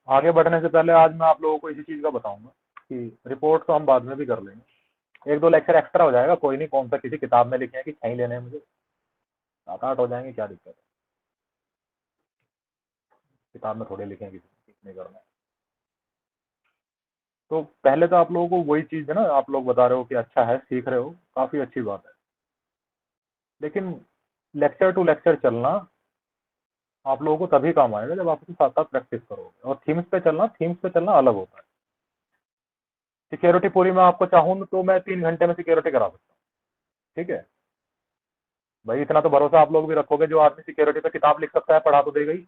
आगे बढ़ने से पहले आज मैं आप लोगों को इसी चीज का बताऊंगा कि रिपोर्ट तो हम बाद में भी कर लेंगे, 1-2 लेक्चर एक्स्ट्रा हो जाएगा, कोई नहीं, कौन सा किसी किताब में लिखे हैं कि 6 ही लेने हैं मुझे, 7-8 हो जाएंगे, क्या दिक्कत है, किताब में थोड़े लिखे हैं किसी नहीं करना है। तो पहले तो आप लोगों को वही चीज है ना, आप लोग बता रहे हो कि अच्छा है, सीख रहे हो, काफी अच्छी बात है, लेकिन लेक्चर टू लेक्चर चलना आप लोगों को तभी काम आएगा जब आप उसके साथ साथ प्रैक्टिस करोगे। और थीम्स पे चलना अलग होता है। सिक्योरिटी पूरी मैं आपको चाहूँ तो मैं 3 घंटे में सिक्योरिटी करा सकता हूँ, ठीक है भाई, इतना तो भरोसा आप लोग भी रखोगे, जो आदमी सिक्योरिटी पे किताब लिख सकता है पढ़ा तो देगा ही,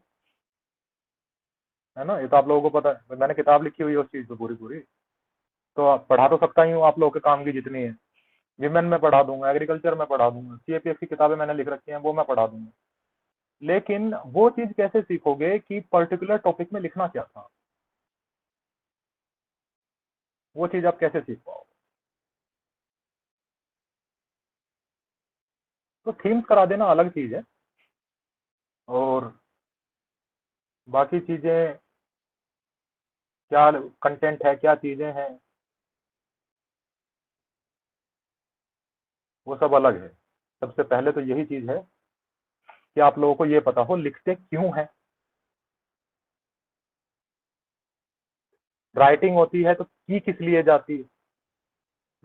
है ना, ये तो आप लोगों को पता है, मैंने किताब लिखी हुई है उस चीज पे पूरी पूरी, तो आप पढ़ा तो सकता ही हूँ आप लोगों के काम की जितनी है। विमेन में पढ़ा दूंगा, एग्रीकल्चर में पढ़ा दूंगा, सीएपीएफ की किताबें मैंने लिख रखी हैं वो मैं पढ़ा दूंगा। लेकिन वो चीज कैसे सीखोगे कि पर्टिकुलर टॉपिक में लिखना क्या था, वो चीज आप कैसे सीख पाओगे। तो थीम्स करा देना अलग चीज है, और बाकी चीजें क्या कंटेंट है, क्या चीजें हैं, वो सब अलग है। सबसे पहले तो यही चीज है कि आप लोगों को ये पता हो लिखते क्यों है। राइटिंग होती है तो की किस लिए जाती है,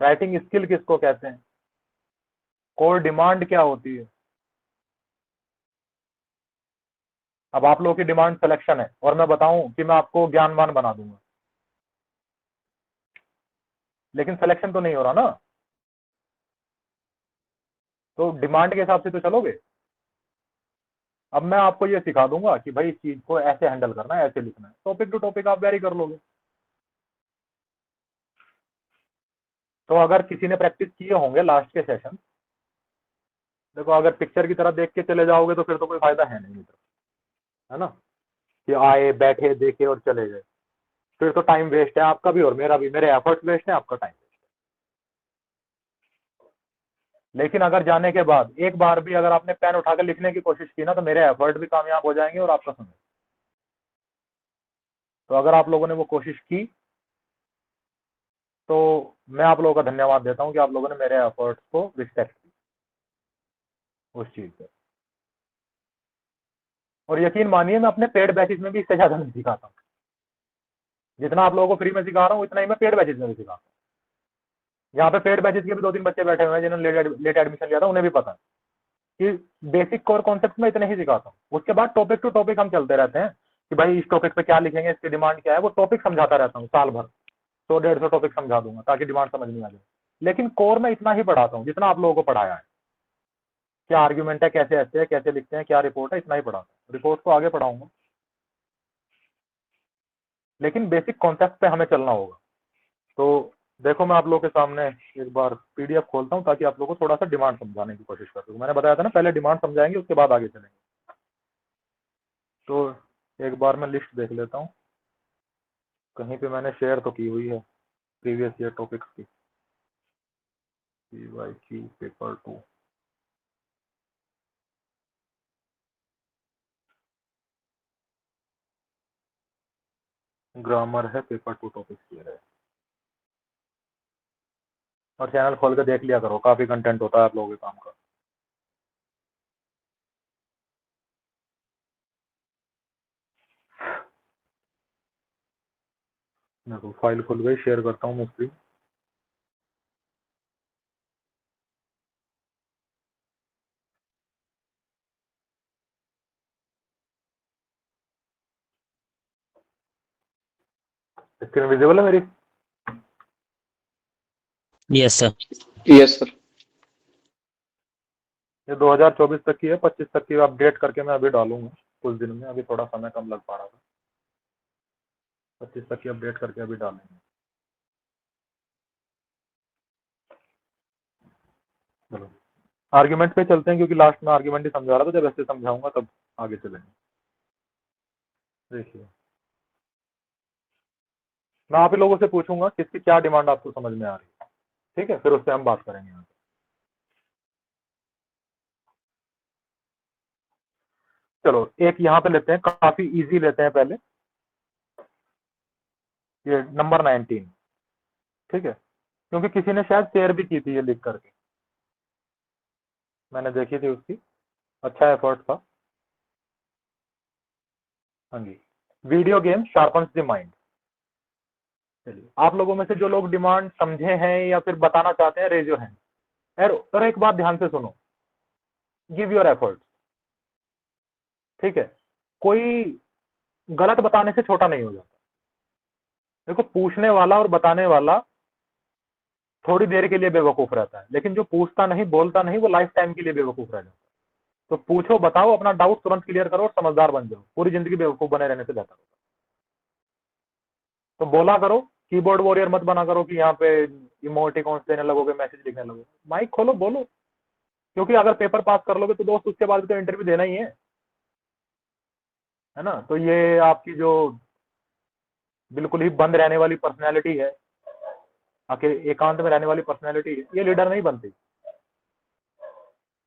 राइटिंग स्किल किसको कहते हैं, कोर डिमांड क्या होती है। अब आप लोगों की डिमांड सिलेक्शन है और मैं बताऊं कि मैं आपको ज्ञानवान बना दूंगा, लेकिन सिलेक्शन तो नहीं हो रहा ना, तो डिमांड के हिसाब से तो चलोगे। अब मैं आपको ये सिखा दूंगा कि भाई इस चीज को ऐसे हैंडल करना है, ऐसे लिखना है, टॉपिक टू टॉपिक आप वेरी कर लोगे। तो अगर किसी ने प्रैक्टिस किए होंगे लास्ट के सेशन, देखो अगर पिक्चर की तरह देख के चले जाओगे तो फिर तो कोई फायदा है नहीं मित्र, है ना, कि आए बैठे देखे और चले गए, फिर तो टाइम वेस्ट है आपका भी और मेरा भी, मेरे एफर्ट वेस्ट है, आपका टाइम वेस्ट है। लेकिन अगर जाने के बाद एक बार भी अगर आपने पेन उठाकर लिखने की कोशिश की ना, तो मेरे एफर्ट भी कामयाब हो जाएंगे और आपका समय। तो अगर आप लोगों ने वो कोशिश की तो मैं आप लोगों का धन्यवाद देता हूं कि आप लोगों ने मेरे एफर्ट्स को रिस्पेक्ट की उस चीज पे। और यकीन मानिए मैं अपने पेड बैचेस में भी इससे ज्यादा नहीं सिखाता हूँ, जितना आप लोगों को फ्री में सिखा रहा हूँ उतना ही मैं पेड बैचेस में भी सिखाता हूँ। यहाँ पे पेड बैचेस के भी 2-3 बच्चे बैठे हुए हैं जिन्होंने लेट एडमिशन लिया था, उन्हें भी पता है कि बेसिक कोर कॉन्सेप्ट में इतने ही सिखाता हूँ, उसके बाद टॉपिक टू टॉपिक हम चलते रहते हैं कि भाई इस टॉपिक पे क्या लिखेंगे, इसकी डिमांड क्या है, वो टॉपिक समझाता रहता हूँ साल भर, 100-150 टॉपिक समझा दूंगा ताकि डिमांड समझ में आ जाए। लेकिन कोर में इतना ही पढ़ाता हूँ जितना आप लोगों को पढ़ाया है, क्या आर्ग्यूमेंट है, कैसे ऐसे है, कैसे लिखते हैं, क्या रिपोर्ट है, इतना ही पढ़ाता हूँ, रिपोर्ट को आगे पढ़ाऊंगा, लेकिन बेसिक कॉन्सेप्ट पे हमें चलना होगा। तो देखो मैं आप लोगों के सामने एक बार पीडीएफ खोलता हूँ ताकि आप लोगों को थोड़ा सा डिमांड समझाने की कोशिश कर सकूँ। मैंने बताया था ना पहले डिमांड समझाएंगे उसके बाद आगे चलेंगे। तो एक बार मैं लिस्ट देख लेता हूँ, कहीं पे मैंने शेयर तो की हुई है प्रीवियस ईयर टॉपिक्स की, PYQ पेपर 2, ग्रामर है पेपर 2 टॉपिक्स की है, और चैनल खोल के देख लिया करो, काफी कंटेंट होता है आप लोगों के काम का। देखो फाइल खुल गई, शेयर करता हूँ मैं स्क्रीन। स्क्रीन विजिबल है मेरी? Yes sir. Yes sir. ये 2024 तक की है, 25 तक की अपडेट करके मैं अभी डालूंगा कुछ दिन में, अभी थोड़ा समय कम लग पा रहा था, 25 तक की अपडेट करके अभी डालेंगे। चलो आर्ग्यूमेंट पे चलते हैं क्योंकि लास्ट में आर्ग्यूमेंट ही समझा रहा था, जब ऐसे समझाऊंगा तब आगे चलेंगे। देखिए मैं आप ही लोगों से पूछूंगा किसकी क्या डिमांड आपको समझ में आ रही है, ठीक है, फिर उससे हम बात करेंगे यहाँ पे। चलो एक यहाँ पे लेते हैं, काफी इजी लेते हैं पहले, ये नंबर 19, ठीक है, क्योंकि किसी ने शायद शेयर भी की थी ये लिख करके, मैंने देखी थी उसकी, अच्छा एफर्ट था। हाँ जी, video game sharpens the mind. चलिए, आप लोगों में से जो लोग डिमांड समझे हैं या फिर बताना चाहते हैं, रेज योर हैंड। और एक बात ध्यान से सुनो, गिव योर एफर्ट, ठीक है, कोई गलत बताने से छोटा नहीं हो जाता। देखो, पूछने वाला और बताने वाला थोड़ी देर के लिए बेवकूफ रहता है, लेकिन जो पूछता नहीं, बोलता नहीं, वो लाइफ टाइम के लिए बेवकूफ रह जाता है। तो पूछो, बताओ, अपना डाउट तुरंत क्लियर करो और समझदार बन जाओ, पूरी जिंदगी बेवकूफ बने रहने से बेहतर होता है। तो बोला करो, कीबोर्ड वॉरियर मत बना करो कि यहाँ पे इमोटिकॉन्स देने लगोगे, मैसेज लिखने लगोगे। माइक खोलो, बोलो, क्योंकि अगर पेपर पास कर लोगे तो दोस्त उसके बाद तो इंटरव्यू देना ही है ना। तो ये आपकी जो बिल्कुल ही बंद रहने वाली पर्सनैलिटी है, एकांत में रहने वाली पर्सनैलिटी है, ये लीडर नहीं बनती।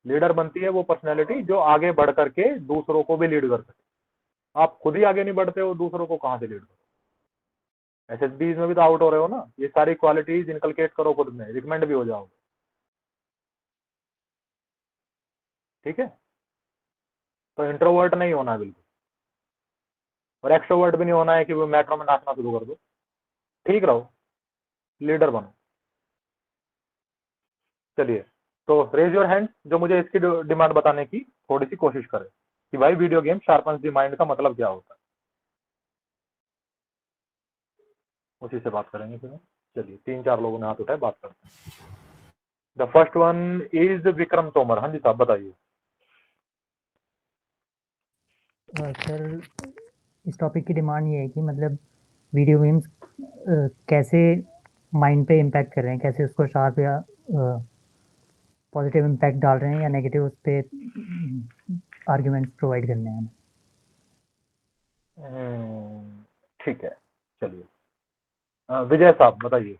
लीडर बनती है वो पर्सनैलिटी जो आगे बढ़ करके दूसरों को भी लीड कर सके। आप खुद ही आगे नहीं बढ़ते हो, दूसरों को कहां से लीड करो। एसएसबी में भी तो आउट हो रहे हो ना। ये सारी क्वालिटीज इनकलकेट करो खुद में, रिकमेंड भी हो जाओगे, ठीक है। तो इंट्रोवर्ट नहीं होना है बिल्कुल, और एक्सट्रोवर्ट भी नहीं होना है कि वो मेट्रो में नाचना शुरू कर दो। ठीक रहो, लीडर बनो। चलिए, तो रेज योर हैंड जो मुझे इसकी डिमांड बताने की थोड़ी सी कोशिश करे कि भाई video game sharpens the mind का मतलब क्या होता है। उसी से बात करेंगे फिर। चलिए, 3-4 लोगों ने हाथ उठाए, बात करते हैं। The first one is Vikram Tomar. हाँ जी साहब, बताइए। सर, इस टॉपिक की डिमांड ये है कि मतलब वीडियो गेम्स कैसे माइंड पे इम्पैक्ट कर रहे हैं, कैसे उसको शार्प या पॉजिटिव इम्पैक्ट डाल रहे हैं या नेगेटिव उस पर आर्ग्यूमेंट्स प्रोवाइड करने हैं। ठीक है, चलिए, विजय साहब बताइए।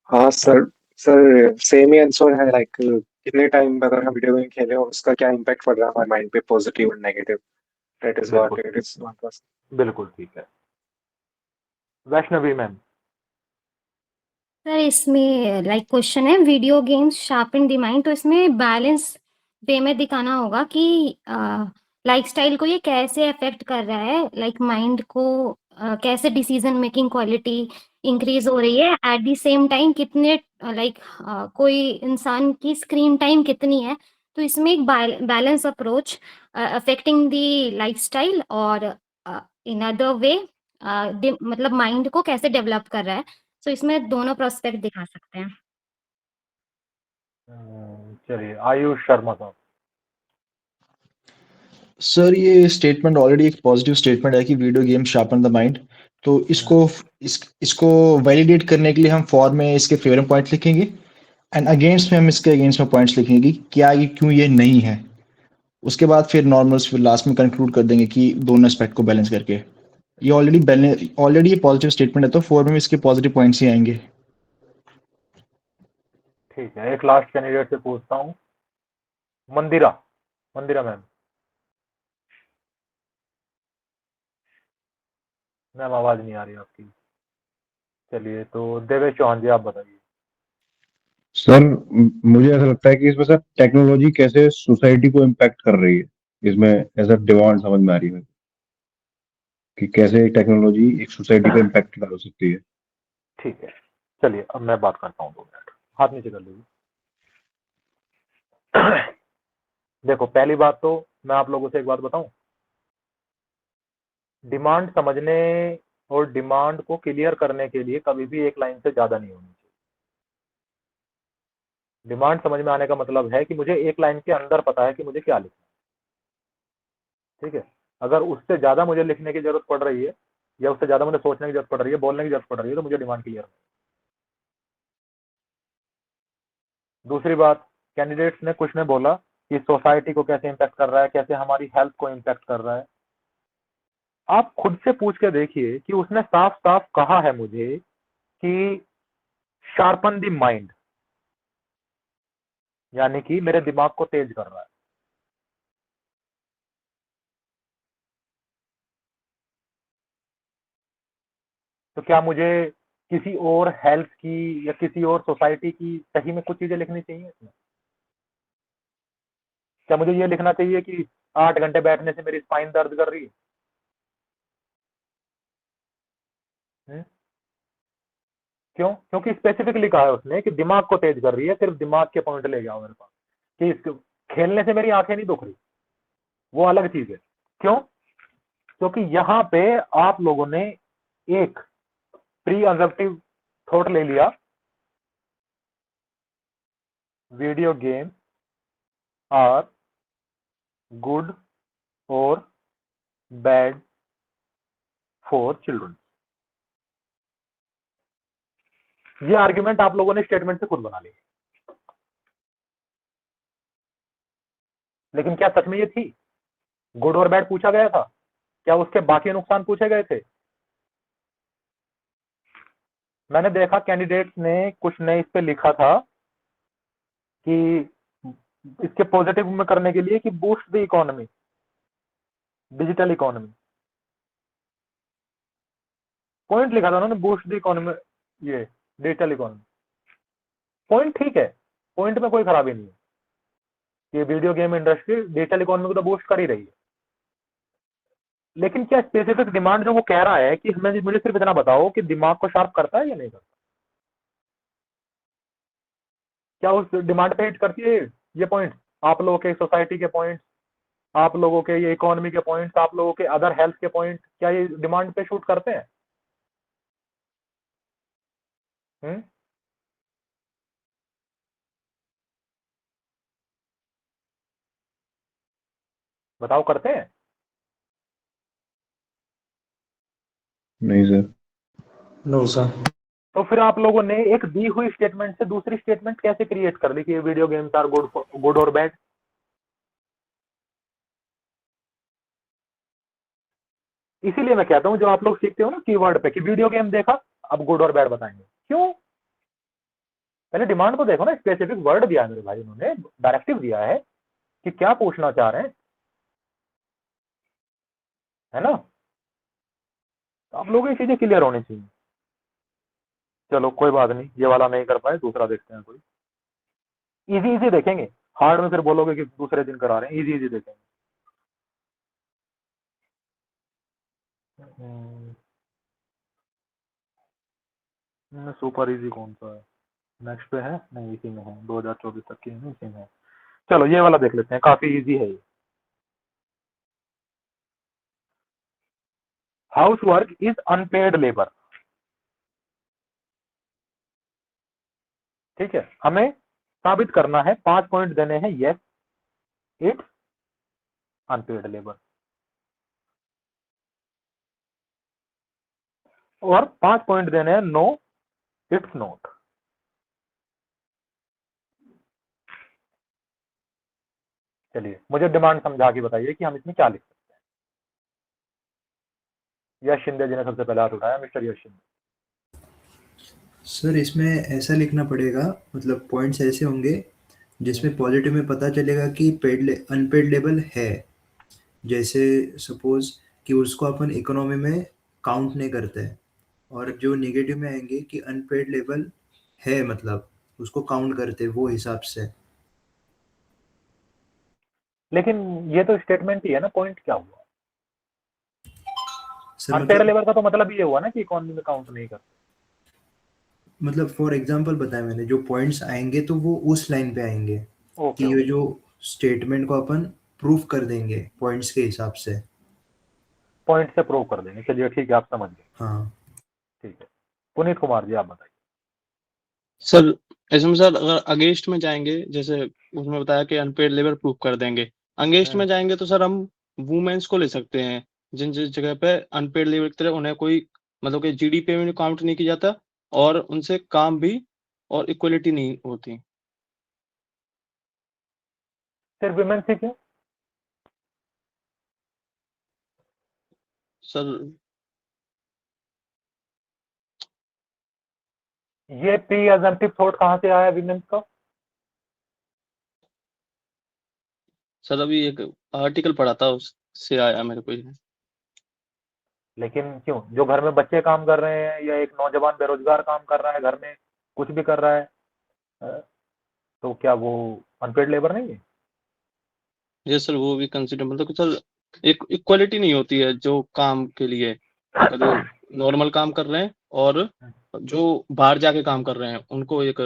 हाँ सर। सर सेम ही आंसर है, लाइक कितने टाइम अगर हम वीडियो गेम खेले और उसका क्या इम्पैक्ट पड़ रहा है हमारे माइंड पे, पॉजिटिव और नेगेटिव। दैट इज व्हाट बिल्कुल, इट इज। बिल्कुल ठीक है। वैष्णवी मैम। सर, इसमें लाइक क्वेश्चन है video games sharpen the mind, तो इसमें बैलेंस वे में दिखाना होगा कि लाइफस्टाइल को ये कैसे अफेक्ट कर रहा है, लाइक माइंड को कैसे डिसीजन मेकिंग क्वालिटी इंक्रीज हो रही है, एट द सेम टाइम कितने लाइक कोई इंसान की स्क्रीन टाइम कितनी है। तो इसमें एक balance approach affecting the lifestyle और इन अदर वे मतलब माइंड को कैसे डेवलप कर रहा है। तो इसमें दोनों प्रोस्पेक्ट दिखा सकते हैं। चलिए, आयुष शर्मा साहब। सर ये स्टेटमेंट ऑलरेडी एक पॉजिटिव स्टेटमेंट है कि video game sharpen the mind. तो इसको वैलिडेट करने के लिए हम फॉर में इसके फेवर में पॉइंट लिखेंगे एंड अगेंस्ट में हम इसके अगेंस्ट में पॉइंट्स लिखेंगे कि क्या ये क्यों ये नहीं है। उसके बाद फिर नॉर्मल्स फिर लास्ट में कंक्लूड कर देंगे कि दोनों एस्पेक्ट को बैलेंस करके ये ऑलरेडी ये पॉजिटिव स्टेटमेंट है, तो फोर में इसके पॉजिटिव पॉइंट्स ही आएंगे। ठीक है, एक लास्ट कैंडिडेट से पूछता हूँ, मंदिरा। मंदिरा मैम। मैम आवाज नहीं आ रही आपकी। चलिए, तो देवेश चौहान जी, आप बताइए। सर मुझे ऐसा लगता है कि इसमें सर टेक्नोलॉजी कैसे सोसाइटी को इम्पैक्ट कर रही है, इसमें ऐसा डिमांड समझ में आ रही है कि कैसे टेक्नोलॉजी एक सोसाइटी को इम्पैक्ट डाल सकती है। ठीक है, चलिए, अब मैं बात करता हूँ 2 मिनट। हाथ नीचे कर लीजिए। देखो, पहली बात तो मैं आप लोगों से एक बात बताऊं, डिमांड समझने और डिमांड को क्लियर करने के लिए कभी भी एक लाइन से ज्यादा नहीं होनी चाहिए। डिमांड समझ में आने का मतलब है कि मुझे एक लाइन के अंदर पता है कि मुझे क्या लिखना है, ठीक है। अगर उससे ज्यादा मुझे लिखने की जरूरत पड़ रही है या उससे ज्यादा मुझे सोचने की जरूरत पड़ रही है, बोलने की जरूरत पड़ रही है, तो मुझे डिमांड क्लियर नहीं। दूसरी बात, कैंडिडेट्स ने कुछ ने बोला कि सोसाइटी को कैसे इम्पैक्ट कर रहा है, कैसे हमारी हेल्थ को इम्पैक्ट कर रहा है। आप खुद से पूछ के देखिए कि उसने साफ साफ कहा है मुझे कि शार्पन द माइंड, यानी कि मेरे दिमाग को तेज कर रहा है। तो क्या मुझे किसी और हेल्थ की या किसी और सोसाइटी की सही में कुछ चीजें लिखनी चाहिए इसमें? क्या मुझे ये लिखना चाहिए कि 8 घंटे बैठने से मेरी स्पाइन दर्द कर रही है? क्यों? क्योंकि स्पेसिफिकली कहा है उसने कि दिमाग को तेज कर रही है, सिर्फ दिमाग के पॉइंट ले जाओ मेरे पास, कि खेलने से मेरी आंखें नहीं दुख रही, वो अलग चीज है। क्यों? क्योंकि यहाँ पे आप लोगों ने एक प्री कंसेप्टिव थॉट ले लिया, वीडियो गेम आर गुड और बैड फॉर चिल्ड्रन। ये आर्ग्यूमेंट आप लोगों ने स्टेटमेंट से खुद बना ली, लेकिन क्या सच में ये थी? गुड और बैड पूछा गया था? क्या उसके बाकी नुकसान पूछे गए थे? मैंने देखा कैंडिडेट्स ने कुछ ने इस पे लिखा था कि इसके पॉजिटिव में करने के लिए कि boost the economy, digital economy, point लिखा था उन्होंने, बूस्ट द इकोनॉमी, ये डिजिटल इकोनॉमी। पॉइंट ठीक है, पॉइंट में कोई खराबी नहीं है, ये video game industry digital economy को तो बूस्ट कर ही रही है, लेकिन क्या स्पेसिफिक डिमांड जो वो कह रहा है कि हमें, मुझे सिर्फ इतना बताओ कि दिमाग को शार्प करता है या नहीं करता? क्या उस डिमांड पे हिट करती है ये पॉइंट? आप लोगों के सोसाइटी के पॉइंट, आप लोगों के ये इकोनॉमी के पॉइंट्स, आप लोगों के अदर हेल्थ के पॉइंट, क्या ये डिमांड पे शूट करते हैं? बताओ, करते हैं? नहीं सर। No sir. तो फिर आप लोगों ने एक दी हुई स्टेटमेंट से दूसरी स्टेटमेंट कैसे क्रिएट कर ली कि वीडियो गेम्स आर गुड और बैड? इसीलिए मैं कहता हूं, जो आप लोग सीखते हो ना कीवर्ड पे कि वीडियो गेम देखा, अब गुड और बैड बताएंगे, क्यों? पहले डिमांड को देखो ना, स्पेसिफिक वर्ड दिया है मेरे भाई, उन्होंने डायरेक्टिव दिया है कि क्या पूछना चाह रहे हैं, है ना? तो आप लोगों को ये चीजें क्लियर होनी चाहिए। चलो कोई बात नहीं, ये वाला नहीं कर पाए, दूसरा देखते हैं कोई इजी इजी देखेंगे। हार्ड में फिर बोलोगे कि दूसरे दिन करा रहे हैं, इजी इजी देखेंगे। सुपर इजी कौन सा है? नेक्स्ट पे है? नहीं, इसी में है, 2024 तक की है, इसी में है। चलो ये वाला देख लेते हैं, काफी इजी है ये। House work is unpaid labour. ठीक है, हमें साबित करना है, 5 पॉइंट देने हैं, यस इट्स अनपेड लेबर, और 5 पॉइंट देने हैं, नो इट्स नॉट। चलिए मुझे डिमांड समझा के बताइए कि हम इसमें क्या लिख सकते हैं। यश शिंदे जी ने सबसे पहले हाथ उठाया, मिस्टर यश शिंदे। सर इसमें ऐसा लिखना पड़ेगा, मतलब पॉइंट्स ऐसे होंगे जिसमें पॉजिटिव में पता चलेगा कि अनपेड लेवल है, जैसे सपोज कि उसको अपन इकोनॉमी में काउंट नहीं करते हैं, और जो नेगेटिव में आएंगे कि अनपेड लेवल है, मतलब उसको काउंट करते हैं वो हिसाब से। लेकिन ये तो स्टेटमेंट ही है ना, पॉइंट क्या हुआ? सर अनपेड लेबर का तो मतलब ये हुआ ना कि इकोनॉमी में काउंट नहीं करते। मतलब फॉर एग्जांपल बताया मैंने, जो पॉइंट्स आएंगे तो वो उस लाइन पे आएंगे ओके, कि ये जो स्टेटमेंट को अपन प्रूफ कर देंगे पॉइंट्स के हिसाब से। पॉइंट से प्रूव कर देंगे। चलिए ठीक है, आप समझ गए, हाँ ठीक है। पुनीत कुमार जी आप बताइए। सर इसमें सर अगर अगेंस्ट में जाएंगे, जैसे उसमें बताया कि अनपेड लेबर प्रूफ कर देंगे, अगेंस्ट में जाएंगे तो सर हम वुमेन्स को ले सकते हैं, जिन जिस जगह पे अनपेड लेबर की तरह उन्हें कोई मतलब कि जीडीपी में काउंट नहीं किया जाता और उनसे काम भी और इक्वलिटी नहीं होती। सिर्फ विमेन से क्यों? सर ये प्री अजम्पटिव थॉट कहाँ से आया विमेन का? सर अभी एक आर्टिकल पढ़ा था, उससे आया मेरे को ये। लेकिन क्यों, जो घर में बच्चे काम कर रहे हैं या एक नौजवान बेरोजगार काम कर रहा है घर में, कुछ भी कर रहा है, तो क्या वो अनपेड लेबर नहीं है? ये सर वो भी कंसिडर, मतलब कि सर एक इक्वालिटी नहीं होती है जो काम के लिए, अगर जो नॉर्मल काम कर रहे हैं और जो बाहर जाके काम कर रहे हैं उनको एक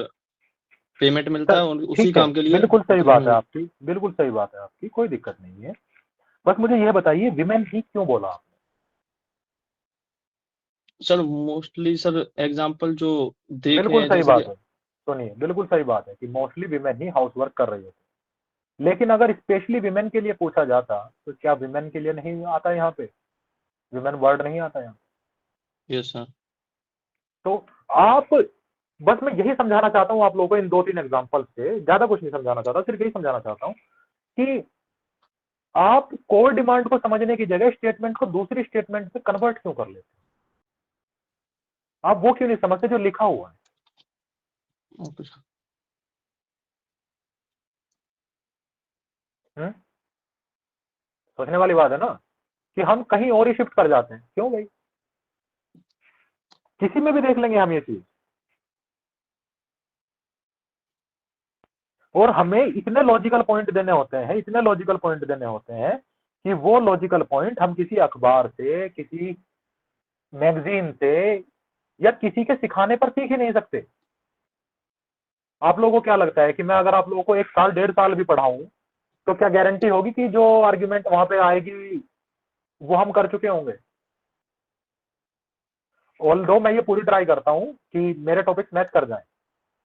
पेमेंट मिलता है और उसी ठीक है, काम के लिए बिल्कुल सही बात है हम्म। आपकी, बिल्कुल सही बात है आपकी, कोई दिक्कत नहीं है। बस मुझे ये बताइए विमेन ही क्यों बोला आपने? सर मोस्टली सर एग्जांपल जो देख रहे बिल्कुल हैं सही जैसे कि बात है, सुनिए बिल्कुल सही बात है कि मोस्टली विमेन ही हाउस वर्क कर रही होती, लेकिन अगर स्पेशली विमेन के लिए पूछा जाता तो क्या विमेन के लिए नहीं आता यहाँ पे, विमेन वर्ड नहीं आता यहाँ? Yes sir. तो आप, बस मैं यही समझाना चाहता हूँ आप लोगों को इन 2-3 एग्जांपल से, ज्यादा कुछ नहीं समझाना चाहता, सिर्फ यही समझाना चाहता हूँ कि आप कोर डिमांड को समझने की जगह स्टेटमेंट को दूसरी स्टेटमेंट से कन्वर्ट क्यों कर लेते? आप वो क्यों नहीं समझते जो लिखा हुआ है? Okay sir. सोचने वाली बात है ना कि हम कहीं और ही शिफ्ट कर जाते हैं, क्यों भाई? किसी में भी देख लेंगे हम ये चीज, और हमें इतने लॉजिकल पॉइंट देने होते हैं, इतने लॉजिकल पॉइंट देने होते हैं कि वो लॉजिकल पॉइंट हम किसी अखबार से, किसी मैगजीन से या किसी के सिखाने पर सीख ही नहीं सकते। आप लोगों को क्या लगता है कि मैं अगर आप लोगों को 1 साल 1.5 साल भी पढ़ाऊं तो क्या गारंटी होगी कि जो आर्ग्यूमेंट वहां पे आएगी वो हम कर चुके होंगे? ऑल्दो मैं ये पूरी ट्राई करता हूं कि मेरे टॉपिक्स मैच कर जाएं,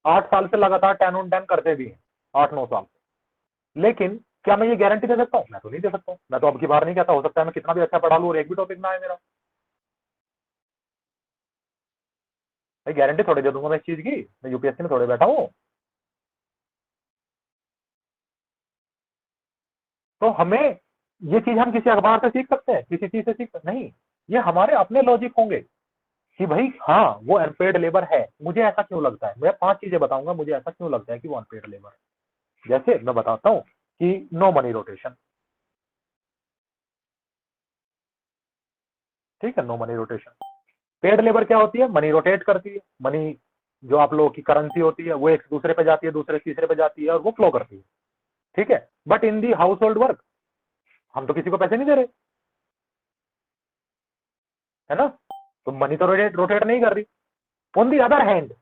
8 साल से लगातार 10 on 10 करते भी हैं, 8-9 साल से, लेकिन क्या मैं ये गारंटी दे सकता हूं? मैं तो नहीं दे सकता हूं। मैं तो अब की बार नहीं कहता, हो सकता है मैं कितना भी अच्छा पढ़ा लूं और एक भी टॉपिक ना आए मेरा, भाई गारंटी थोड़ी दे दूंगा मैं इस चीज की, मैं यूपीएससी में थोड़े बैठा हूं। तो हमें ये चीज हम किसी अखबार से सीख सकते हैं, किसी चीज से सीख सकते नहीं, ये हमारे अपने लॉजिक होंगे कि भाई हाँ वो अनपेड लेबर है, मुझे ऐसा क्यों लगता है, मैं 5 चीजें बताऊंगा मुझे ऐसा क्यों लगता है कि वो अनपेड लेबर है। जैसे मैं बताता हूँ कि नो मनी रोटेशन, ठीक है, no money rotation. Paid labour क्या होती है? मनी रोटेट करती है, मनी जो आप लोगों की करेंसी होती है वो एक दूसरे पे जाती है, दूसरे तीसरे पे जाती है और वो फ्लो करती है, ठीक है। But in the house hold work हम तो किसी को पैसे नहीं दे रहे, है ना, तो मनी तो रोटेट नहीं कर रही। ऑन दी अदर हैंड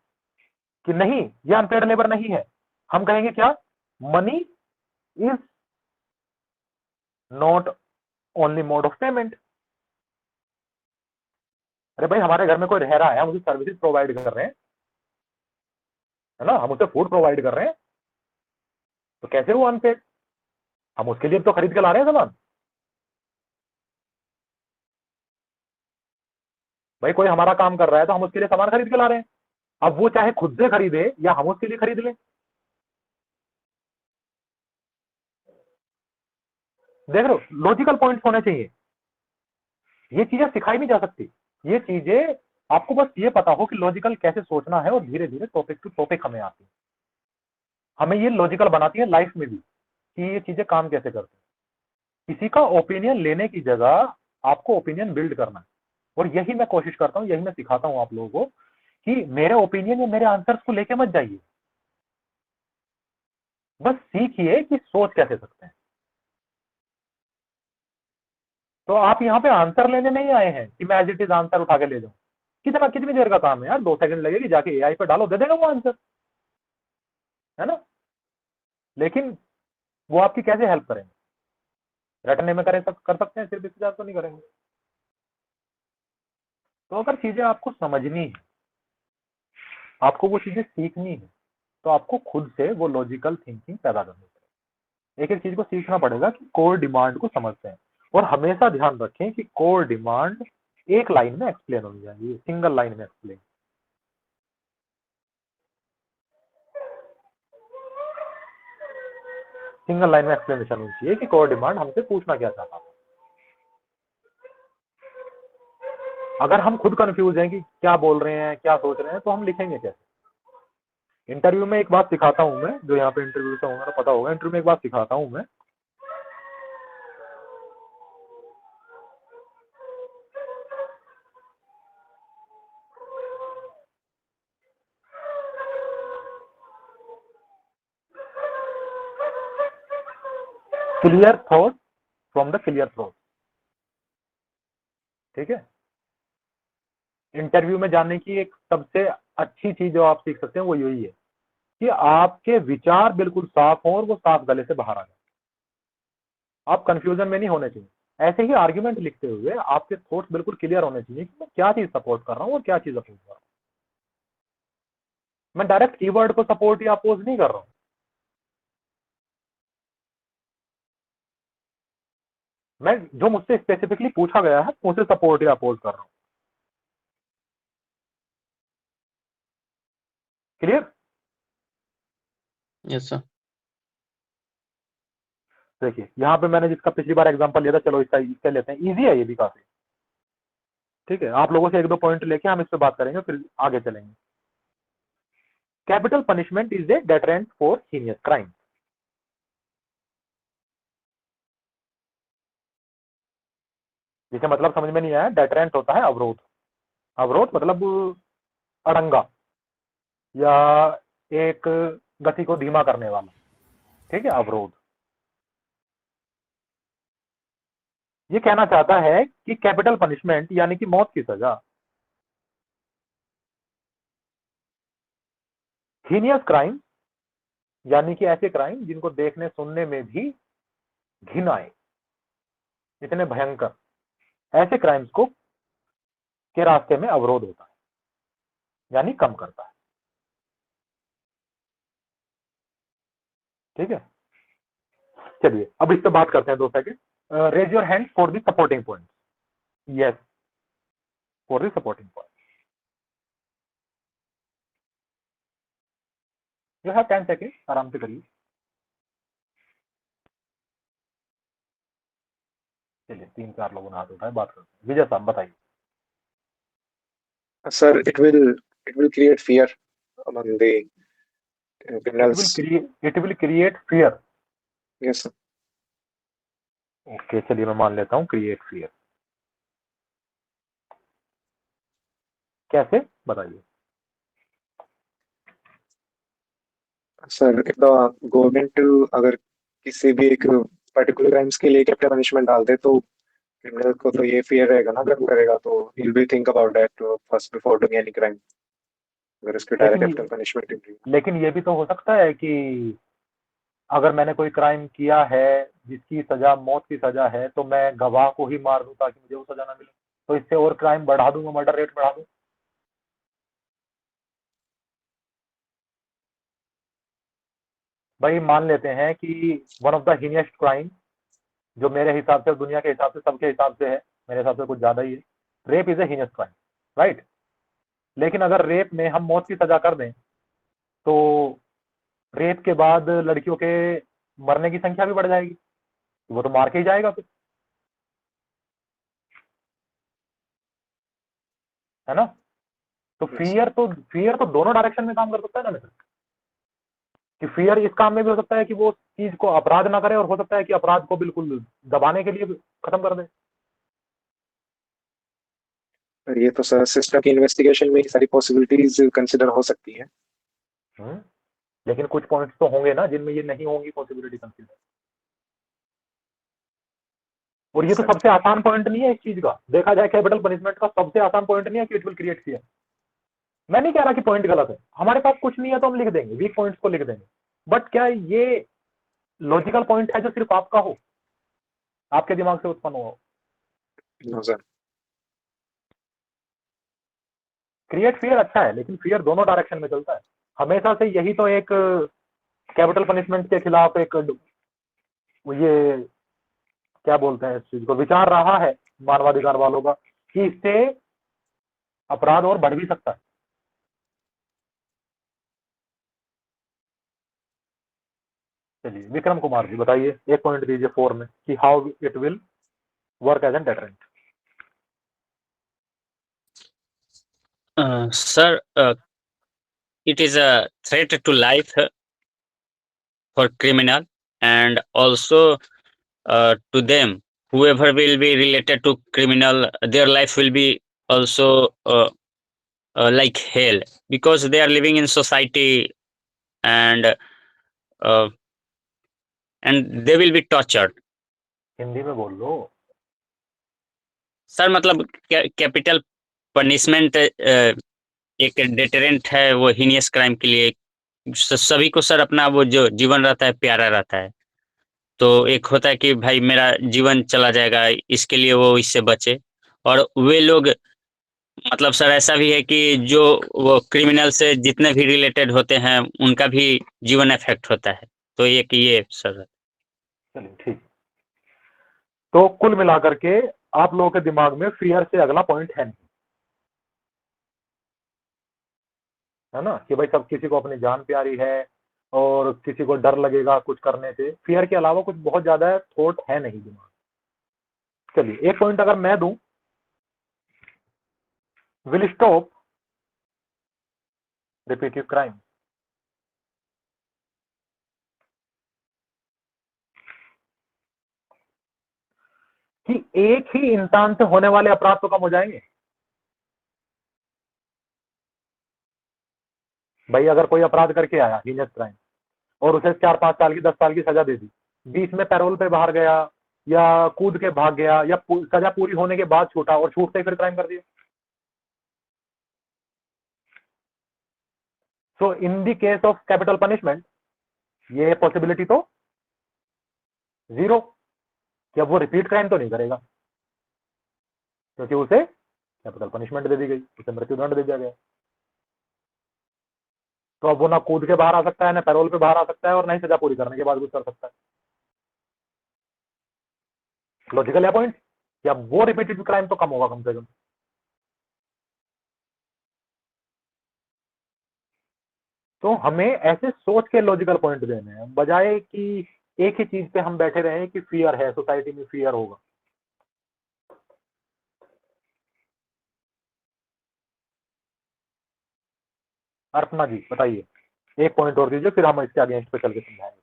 कि नहीं ये अनपेड लेबर नहीं है, हम कहेंगे क्या? Money is not only mode of payment. अरे भाई हमारे घर में कोई रह रहा है, हम उसे सर्विसेज प्रोवाइड कर रहे हैं, है ना, हम उसे फूड प्रोवाइड कर रहे हैं, तो कैसे वो अनपेड? हम उसके लिए तो खरीद के ला रहे हैं सामान। भाई कोई हमारा काम कर रहा है तो हम उसके लिए सामान खरीद के ला रहे हैं, अब वो चाहे खुद से खरीदे या हम उसके लिए खरीद लें। देख रहे हो, लॉजिकल पॉइंट्स होने चाहिए, ये चीजें सिखाई नहीं जा सकती, ये चीजें आपको बस ये पता हो कि लॉजिकल कैसे सोचना है, और धीरे धीरे टॉपिक टू टॉपिक हमें आती है, हमें ये लॉजिकल बनाती है लाइफ में भी कि ये चीजें काम कैसे करती है। किसी का ओपिनियन लेने की जगह आपको ओपिनियन बिल्ड करना है, और यही मैं कोशिश करता हूं, यही मैं सिखाता हूं आप लोगों को कि मेरे ओपिनियन या मेरे आंसर्स को लेके मत जाइए, बस सीखिए कि सोच कैसे सकते हैं। तो आप यहाँ पे आंसर लेने नहीं आए हैं कि मैं एज इट इज आंसर उठा के ले जाऊं, कितनी देर का काम है यार, 2 सेकंड लगेगी, जाके एआई पे डालो, दे देगा वो आंसर, है ना। लेकिन वो आपकी कैसे हेल्प करेंगे? रटने में कर सकते हैं, सिर्फ इससे तो नहीं करेंगे। तो अगर चीजें आपको समझनी है, आपको वो चीजें सीखनी है, तो आपको खुद से वो लॉजिकल थिंकिंग पैदा करनी पड़ेगी। एक एक चीज को सीखना पड़ेगा कि कोर डिमांड को समझते हैं, और हमेशा ध्यान रखें कि कोर डिमांड एक लाइन में एक्सप्लेन होनी चाहिए, सिंगल लाइन में एक्सप्लेन। सिंगल लाइन में एक्सप्लेनेशन होनी चाहिए कि कोर डिमांड हमसे पूछना क्या चाहता है। अगर हम खुद कंफ्यूज हैं कि क्या बोल रहे हैं, क्या सोच रहे हैं, तो हम लिखेंगे कैसे? इंटरव्यू में एक बात सिखाता हूं मैं, जो यहाँ पे इंटरव्यू से होगा ना पता होगा, इंटरव्यू में एक बात सिखाता हूं मैं, clear thought from the clear throat. ठीक है, इंटरव्यू में जाने की एक सबसे अच्छी चीज जो आप सीख सकते हैं वो यही है कि आपके विचार बिल्कुल साफ हो और वो साफ गले से बाहर आ जाए। आप कंफ्यूजन में नहीं होने चाहिए। ऐसे ही आर्ग्यूमेंट लिखते हुए आपके थॉट्स बिल्कुल क्लियर होने चाहिए कि मैं क्या चीज सपोर्ट कर रहा हूँ और क्या चीज अपोज कर रहा हूँ। मैं डायरेक्ट कीवर्ड को सपोर्ट या अपोज नहीं कर रहा हूँ। मैं जो मुझसे स्पेसिफिकली पूछा गया है उसे सपोर्ट या अपोज कर रहा हूँ। क्लियर? Yes sir. देखिए यहाँ पे मैंने जिसका पिछली बार एग्जांपल लिया था, चलो इसका लेते हैं। इजी है ये भी काफी। ठीक है, आप लोगों से एक दो पॉइंट लेके हम इस पे बात करेंगे, फिर आगे चलेंगे। Capital punishment is a deterrent for heinous crime. जिसे मतलब समझ में नहीं आया, डेटरेंट होता है अवरोध। अवरोध मतलब अड़ंगा या एक गति को धीमा करने वाला। ठीक है, अवरोध। ये कहना चाहता है कि कैपिटल पनिशमेंट यानी कि मौत की सजा, हीनियस क्राइम यानी कि ऐसे क्राइम जिनको देखने सुनने में भी घिन आए, इतने भयंकर, ऐसे क्राइम्स को के रास्ते में अवरोध होता है, यानी कम करता है। ठीक है, चलिए अब इस पे बात करते हैं 2 second. Raise your hand for the supporting point. Yes, for the supporting point you have 10 second, आराम से करिए। चलिए 3-4 लोगों ने हाथ उठाए, बात करते हैं। विजय साहब बताइए। Sir, it will create fear among the criminals. It will create fear. Yes, sir. Okay, चलिए मैं मान लेता हूँ क्रिएट फियर। कैसे, बताइए। सर, if the government अगर किसी भी एक पर्टिकुलर क्राइम्स के लिए कैपिटल पनिशमेंट डाल दे तो क्रिमिनल को तो ये फियर रहेगा ना, अगर वो करेगा तो he'll be think about that first before doing any crime. अगर इसके डायरेक्ट कैपिटल पनिशमेंट मिलेगी। लेकिन ये भी तो हो सकता है कि अगर मैंने कोई क्राइम किया है जिसकी सजा मौत की सजा है तो मैं गवाह को ही मार दूं ताकि मुझे वो सजा ना मिले, तो इससे और क्राइम बढ़ा दूं, मर्डर रेट बढ़ा दूं। भाई मान लेते हैं कि वन ऑफ द हीनियस्ट क्राइम जो मेरे हिसाब से, दुनिया के हिसाब से, सबके हिसाब से है, मेरे हिसाब से कुछ ज्यादा ही है, rape is a heinous crime, right. लेकिन अगर रेप में हम मौत की सजा कर दें तो रेप के बाद लड़कियों के मरने की संख्या भी बढ़ जाएगी, वो तो मार के ही जाएगा फिर, है ना। तो फियर तो दोनों डायरेक्शन में काम कर सकता है ना मित्र, कि फियर इस काम में भी हो सकता है कि वो चीज को अपराध ना करे, और हो सकता है कि अपराध को बिल्कुल दबाने के लिए खत्म कर दे। और ये तो सर सिस्टम की इन्वेस्टिगेशन में सारी पॉसिबिलिटीज कंसिडर हो सकती हैं। लेकिन कुछ पॉइंट्स तो होंगे ना जिनमें ये नहीं होंगी पॉसिबिलिटी कंसिडर। और ये तो सबसे आसान पॉइंट नहीं है इस चीज का, देखा जाए कैपिटल पनिशमेंट का सबसे आसान पॉइंट नहीं है कि इट विल क्रिएट फियर। मैं नहीं कह रहा कि पॉइंट गलत है, हमारे पास कुछ नहीं है तो हम लिख देंगे, वीक पॉइंट्स को लिख देंगे, बट क्या ये लॉजिकल पॉइंट है जो सिर्फ आपका हो, आपके दिमाग से उत्पन्न हुआ हो? No sir. क्रिएट फियर अच्छा है, लेकिन फियर दोनों डायरेक्शन में चलता है हमेशा से। यही तो एक कैपिटल पनिशमेंट के खिलाफ एक ये क्या बोलते हैं इस चीज को, विचार रहा है मानवाधिकार वालों का कि इससे अपराध और बढ़ भी सकता है। चलिए विक्रम कुमार जी बताइए, एक पॉइंट दीजिए 4 में कि how it will work as an deterrent. Sir, it is a threat to life for criminal, and also to them, whoever will be related to criminal, their life will be also like hell, because they are living in society, and uh, and they will be tortured. Hindi में बोल लो। Sir मतलब capital punishment एक deterrent है वो heinous crime के लिए। सभी को सर अपना वो जो जीवन रहता है प्यारा रहता है, तो एक होता है कि भाई मेरा जीवन चला जाएगा, इसके लिए वो इससे बचे। और वे लोग मतलब सर ऐसा भी है कि जो वो क्रिमिनल से जितने भी रिलेटेड होते हैं उनका भी जीवन इफेक्ट होता है। तो एक ये सर। चलिए ठीक। तो कुल मिलाकर के आप लोगों के दिमाग में फियर से अगला पॉइंट है नहीं, है ना, कि भाई सब किसी को अपनी जान प्यारी है और किसी को डर लगेगा कुछ करने से। फियर के अलावा कुछ बहुत ज्यादा थॉट है नहीं दिमाग। चलिए एक पॉइंट अगर मैं दूं, विल स्टॉप रिपीटिव क्राइम। कि एक ही इंसान से होने वाले अपराध तो कम हो जाएंगे। भाई अगर कोई अपराध करके आया हीनियस क्राइम और उसे 4-5 साल की 10 साल की सजा दे दी, बीच में पैरोल पे बाहर गया या कूद के भाग गया या सजा पूरी होने के बाद छूटा और छूटते ही फिर क्राइम कर दिया, so in the case of capital punishment ये पॉसिबिलिटी तो जीरो कि अब वो रिपीट क्राइम तो नहीं करेगा, क्योंकि उसे कैपिटल पनिशमेंट दे दी गई, उसे मृत्युदंड दे दिया गया। तो अब वो ना कूद के बाहर आ सकता है, ना पैरोल पे बाहर आ सकता है और ना ही सजा पूरी करने के बाद कुछ कर सकता है। लॉजिकल है पॉइंट कि अब वो रिपीटेड क्राइम तो कम होगा कम से कम। तो हमें ऐसे सोच के लॉजिकल पॉइंट देने हैं, बजाय कि एक ही चीज पे हम बैठे रहे कि फियर है, सोसाइटी में फियर होगा। अर्पणा जी बताइए, एक पॉइंट और दीजिए, फिर हम इसके अगेंस्ट पे चल के समझाएंगे।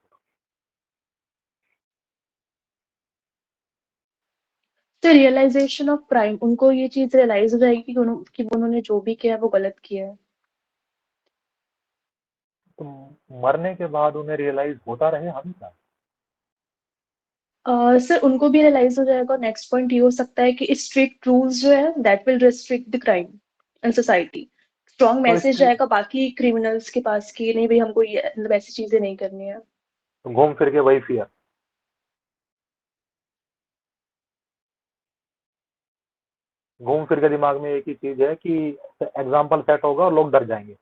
तो रियलाइजेशन ऑफ क्राइम, उनको ये चीज रियलाइज हो जाएगी कि उन्होंने जो भी किया है वो गलत किया है। तो मरने के बाद उन्हें रियलाइज होता रहे हमेशा। सर उनको भी रियलाइज हो जाएगा। नेक्स्ट पॉइंट ये हो सकता है कि स्ट्रिक्ट रूल्स जो है that will restrict the crime in society. Strong message जाएगा बाकी क्रिमिनल्स के पास कि नहीं भाई हमको ये मतलब ऐसी चीजें नहीं करनी है। तो घूम फिर के वही फियर, घूम फिर के दिमाग में एक ही चीज है कि एग्जाम्पल सेट होगा और लोग डर जाएंगे।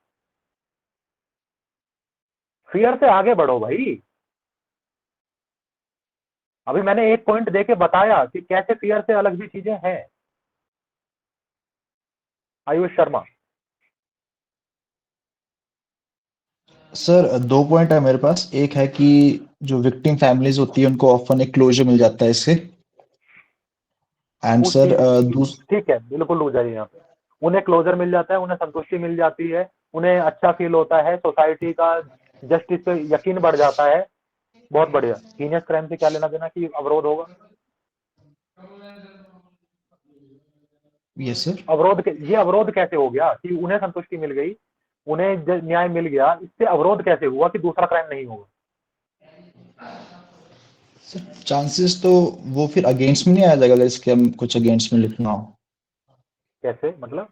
फियर से आगे बढ़ो भाई। अभी मैंने एक पॉइंट देके बताया कि कैसे फियर से अलग भी चीजें हैं। आयुष शर्मा। सर 2 पॉइंट है मेरे पास। एक है कि जो विक्टिम फैमिलीज होती है उनको ऑफन एक क्लोजर मिल जाता है इससे। एंड सर ठीक है, बिल्कुल रुक जाइए यहाँ पे। उन्हें क्लोजर मिल जाता है, उन्हें संतुष्टि मिल जाती है, उन्हें अच्छा फील होता है, सोसाइटी का जस्टिस पे यकीन बढ़ जाता है। बहुत बढ़िया। हीनियस क्राइम से क्या लेना देना कि अवरोध होगा? Yes sir. ये अवरोध कैसे हो गया कि उन्हें संतुष्टि मिल गई, उन्हें न्याय मिल गया, इससे अवरोध कैसे हुआ कि दूसरा क्राइम नहीं होगा? सर चांसेस तो वो फिर अगेंस्ट में नहीं आ जाएगा अगर इसके हम कुछ अगेंस्ट में लिखना हो। कैसे मतलब?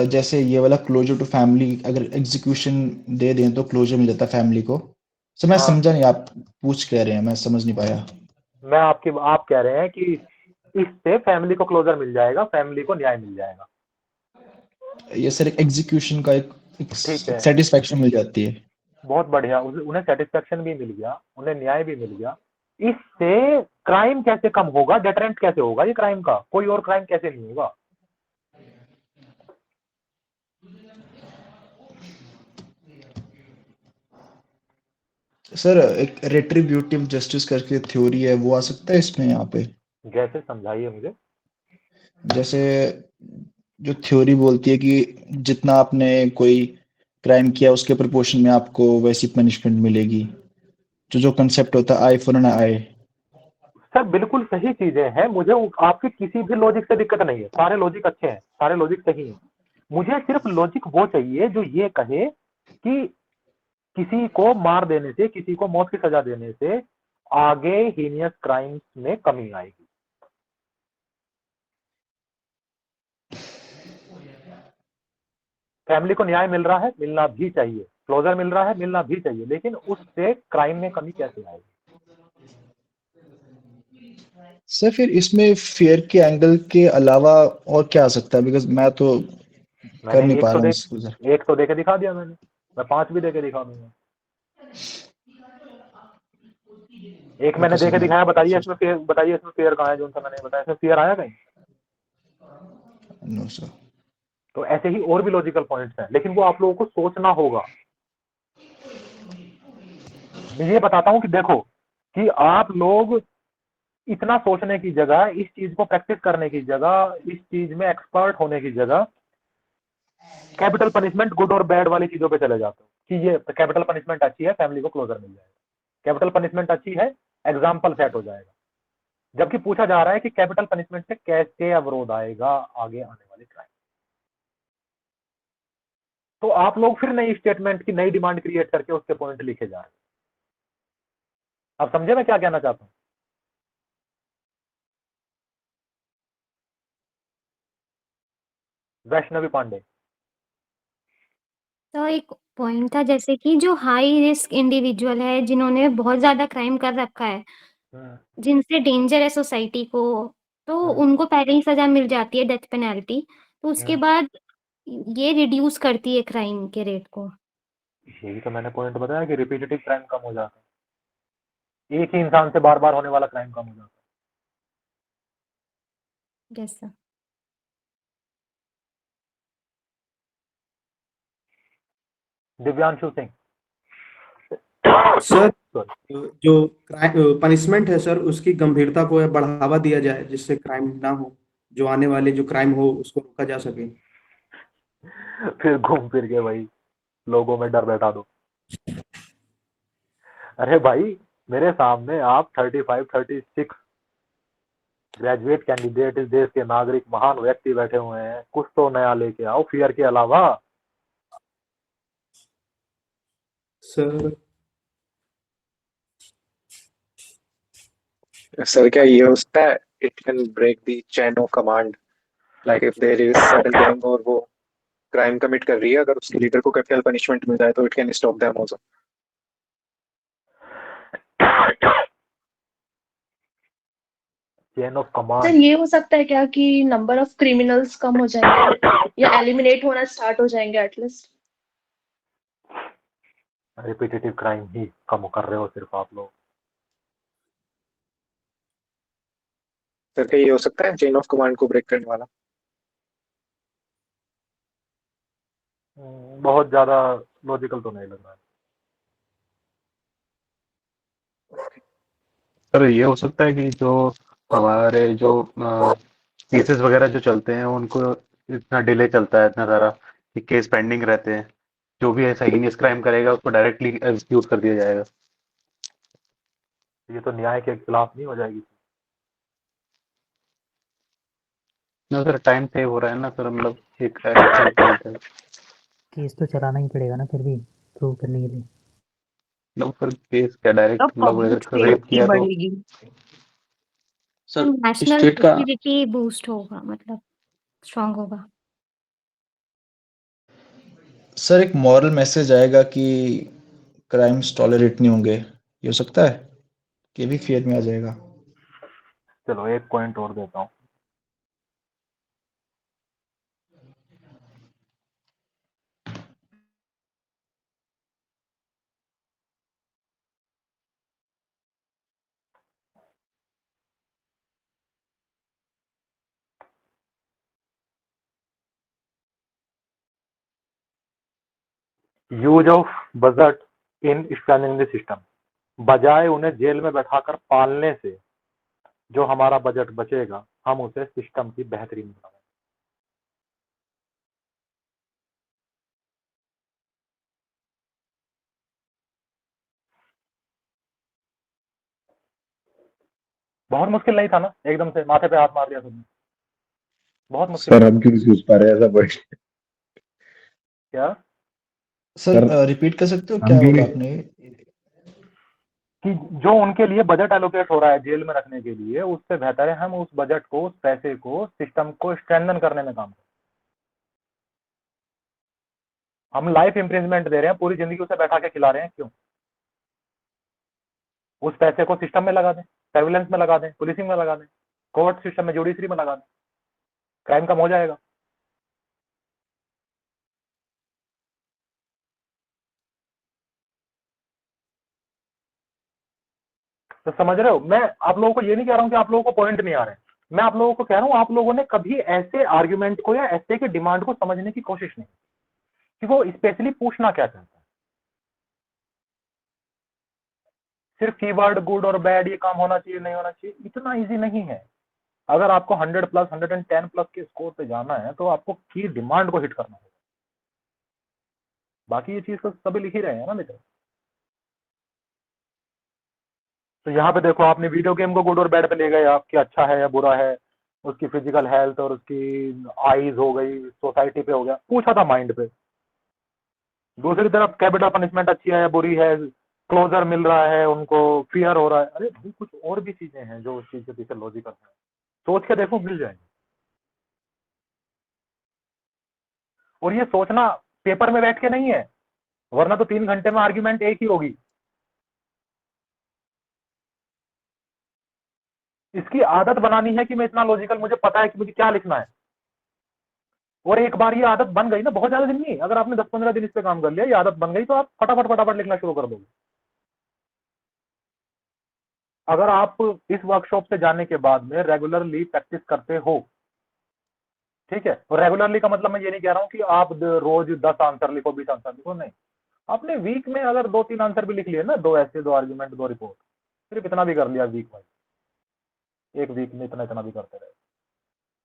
जैसे ये वाला क्लोजर टू फैमिली अगर एग्जीक्यूशन दे दें तो क्लोजर मिल जाता है फैमिली को। सर मैं समझा नहीं, आप पूछ कह रहे हैं, मैं समझ नहीं पाया। आप कह रहे हैं कि इससे फैमिली को क्लोजर मिल जाएगा, फैमिली को न्याय मिल जाएगा। ये सर एग्जीक्यूशन का एक सेटिस्फेक्शन मिल जाती है। बहुत बढ़िया, उन्हें सेटिस्फेक्शन भी मिल गया, उन्हें न्याय भी मिल गया। इससे क्राइम कैसे कम होगा? डेटरेंट कैसे होगा ये क्राइम का? कोई और क्राइम कैसे नहीं होगा? सर एक रेट्रिब्यूटिव जस्टिस करके थ्योरी है, वो आ सकता है इसमें यहाँ पे? जैसे समझाइए मुझे। जैसे जो थ्योरी बोलती है कि जितना आपने कोई क्राइम किया उसके प्रोपोर्शन में आपको वैसी पनिशमेंट मिलेगी, जो कंसेप्ट होता है I for an I. Sir बिल्कुल सही चीजें हैं, मुझे आपके किसी भी लॉजिक से दिक्कत नहीं है, सारे लॉजिक अच्छे हैं, सारे लॉजिक सही हैं। मुझे सिर्फ लॉजिक वो चाहिए जो ये कहे कि किसी को मार देने से, किसी को मौत की सजा देने से आगे हीनियस क्राइम्स में कमी आएगी। फैमिली को न्याय मिल रहा है, मिलना भी चाहिए, क्लोजर मिल रहा है, मिलना भी चाहिए, लेकिन उससे क्राइम में कमी कैसे आएगी? सर फिर इसमें फेयर के एंगल के अलावा और क्या आ सकता है? बिकॉज मैं तो कर मैंने नहीं एक पा तो रहा हूँ देख इसको सर। एक तो देके दिखा दिया मैंने, मैं 5 भी देके दिखा दूंगा। एक मैंने ओके सर, देके मैं दिखाया, बताइए इसमें फेयर कहाँ है? जो मैंने बताया इसमें फेयर आया कहीं? No sir. तो ऐसे ही और भी लॉजिकल पॉइंट्स हैं, लेकिन वो आप लोगों को सोचना होगा। मैं ये बताता हूँ कि देखो कि आप लोग इतना सोचने की जगह, इस चीज को प्रैक्टिस करने की जगह, इस चीज में एक्सपर्ट होने की जगह कैपिटल पनिशमेंट गुड और बैड वाली चीजों पे चले जाते हो कि ये कैपिटल पनिशमेंट अच्छी है, फैमिली को क्लोजर मिल जाएगा, कैपिटल पनिशमेंट अच्छी है, एग्जाम्पल सेट हो जाएगा। जबकि पूछा जा रहा है कि कैपिटल पनिशमेंट से कैसे अवरोध आएगा आगे आने वाले क्राइम। तो आप लोग फिर नई स्टेटमेंट की नई डिमांड क्रिएट करके उसके पॉइंट लिखे जा रहे हैं। अब समझे मैं क्या कहना चाहता हूं? वैष्णवी पांडे। तो एक पॉइंट था जैसे कि जो हाई रिस्क इंडिविजुअल है, जिन्होंने बहुत ज़्यादा क्राइम कर रखा है, जिनसे डेंजर है सोसाइटी को, तो उनको पहले ही सज़ा मिल जाती है, डेथ पेनल्टी। तो उसके बाद ये रिड्यूस करती है क्राइम के रेट को। यही तो मैंने पॉइंट बताया कि रिपीटेटिव क्राइम कम हो जाता है, एक ही इंसान से बार बार होने वाला क्राइम कम हो जाता है। Yes sir. Divyanshu Singh. Sir Sorry. जो पनिशमेंट है सर, उसकी गंभीरता को बढ़ावा दिया जाए जिससे क्राइम ना हो, जो आने वाले जो क्राइम हो उसको रोका जा सके। फिर घूम फिर के भाई लोगों में डर बैठा दो। अरे भाई मेरे सामने आप 35, 36 ग्रेजुएट कैंडिडेट, इस देश के नागरिक, महान व्यक्ति बैठे हुए हैं, कुछ तो नया लेके आओ फियर के अलावा। सर क्या ये हो सकता है it can break the chain of command, like if there is sudden gang और वो क्राइम कमिट कर रही है, अगर उसके लीडर को कैपिटल पनिशमेंट मिल जाए तो it can stop them also. Chain of sir command. ये हो सकता है क्या कि नंबर ऑफ क्रिमिनल्स कम हो जाएंगे या एलिमिनेट होना स्टार्ट हो जाएंगे एटलीस्ट? रिपीटेटिव क्राइम ही कम कर रहे हो सिर्फ आप लोग। सर क्या ये हो सकता है चेन ऑफ कमांड को ब्रेक करने वाला? बहुत ज्यादा लॉजिकल तो नहीं लग रहा है। सर ये हो सकता है कि जो हमारे जो केसेस वगैरह जो चलते हैं उनको इतना डिले चलता है, इतना सारा कि केस पेंडिंग रहते हैं, जो भी ऐसा हीनियस क्राइम करेगा उसको डायरेक्टली एग्जीक्यूट कर दिया जाएगा। ये तो न्याय के खिलाफ नहीं हो जाएगी? ना सर, टाइम सेव हो रहा है ना सर, मतलब एक एक्शन पॉइंट है। केस तो चलाना ही पड़ेगा ना फिर भी प्रूव करने के लिए। मतलब सर केस क्या डायरेक्ट, तब मतलब पब्लिक अगर रेप सेफ्टी किया तो बढ़ेगी। सर नेशनल स्टेट का सिक्योरिटी बूस्ट होगा, मतलब स्ट्रांग होगा। सर एक मॉरल मैसेज आएगा कि क्राइम्स टॉलरेट नहीं होंगे, ये हो सकता है कि भी फेयर में आ जाएगा। चलो एक पॉइंट और देता हूँ। Use of budget in strengthening the system. बजाय उन्हें जेल में बैठाकर पालने से जो हमारा बजट बचेगा, हम उसे सिस्टम की बेहतरीन बनाएंगे। बहुत मुश्किल नहीं था ना, एकदम से माथे पे हाथ मार दिया तुमने। बहुत मुश्किल सर नहीं हम था। क्यों नहीं सोच पा रहे ऐसा पॉइंट? क्या? सर रिपीट कर सकते हो, क्या हम क्यों बोला नहीं आपने? कि जो उनके लिए बजट एलोकेट हो रहा है जेल में रखने के लिए, उससे बेहतर है हम उस बजट को, उस पैसे को, सिस्टम को स्ट्रेंथन करने में काम करें। हम लाइफ इम्प्रिजमेंट दे रहे हैं, पूरी जिंदगी उसे बैठा के खिला रहे हैं, क्यों? उस पैसे को सिस्टम में लगा दें, सर्विलेंस में लगा दें, पुलिसिंग में लगा दें, कोर्ट सिस्टम में, जुडिशरी में लगा दें, क्राइम कम हो जाएगा। तो समझ रहे हो, मैं आप लोगों को ये नहीं कह रहा हूं कि आप लोगों को पॉइंट नहीं आ रहे हैं, मैं आप लोगों को कह रहा हूं आप लोगों ने कभी ऐसे आर्ग्यूमेंट को या ऐसे की डिमांड को समझने की कोशिश नहीं कि वो स्पेशली पूछना क्या चाहता है। सिर्फ कीवर्ड गुड और बैड, ये काम होना चाहिए नहीं होना चाहिए, इतना इजी नहीं है। अगर आपको 100 प्लस 110 प्लस के स्कोर पे जाना है तो आपको की डिमांड को हिट करना होगा। बाकी ये चीज तो सभी लिख ही रहे हैं ना मित्र। तो यहाँ पे देखो, आपने वीडियो गेम को गुड और बैड पे ले गए आप कि अच्छा है या बुरा है, उसकी फिजिकल हेल्थ और उसकी आईज हो गई, सोसाइटी पे हो गया, पूछा था माइंड पे। दूसरी तरफ कैपिटल पनिशमेंट अच्छी है या बुरी है, क्लोजर मिल रहा है उनको, फियर हो रहा है, अरे भाई कुछ और भी चीजें हैं जो उस चीज के पीछे लॉजिकल है, सोच के देखो मिल जाएंगे। और ये सोचना पेपर में बैठ के नहीं है, वरना तो 3 घंटे में आर्ग्यूमेंट एक ही होगी। इसकी आदत बनानी है कि मैं इतना लॉजिकल, मुझे पता है कि मुझे क्या लिखना है। और एक बार ये आदत बन गई ना, बहुत ज्यादा दिन नहीं, अगर आपने 10-15 दिन इस पे काम कर लिया, ये आदत बन गई, तो आप फटाफट फटाफट लिखना शुरू कर दोगे। अगर आप इस वर्कशॉप से जाने के बाद में रेगुलरली प्रैक्टिस करते हो, ठीक है, और रेगुलरली का मतलब मैं ये नहीं कह रहा हूं कि आप रोज 10 आंसर लिखो, 20 आंसर लिखो, नहीं। आपने वीक में अगर 2-3 आंसर भी लिख लिए ना, 2 ऐसे, 2 आर्ग्यूमेंट, 2 रिपोर्ट, सिर्फ इतना भी कर लिया वीक में, एक वीक में इतना इतना भी करते रहे,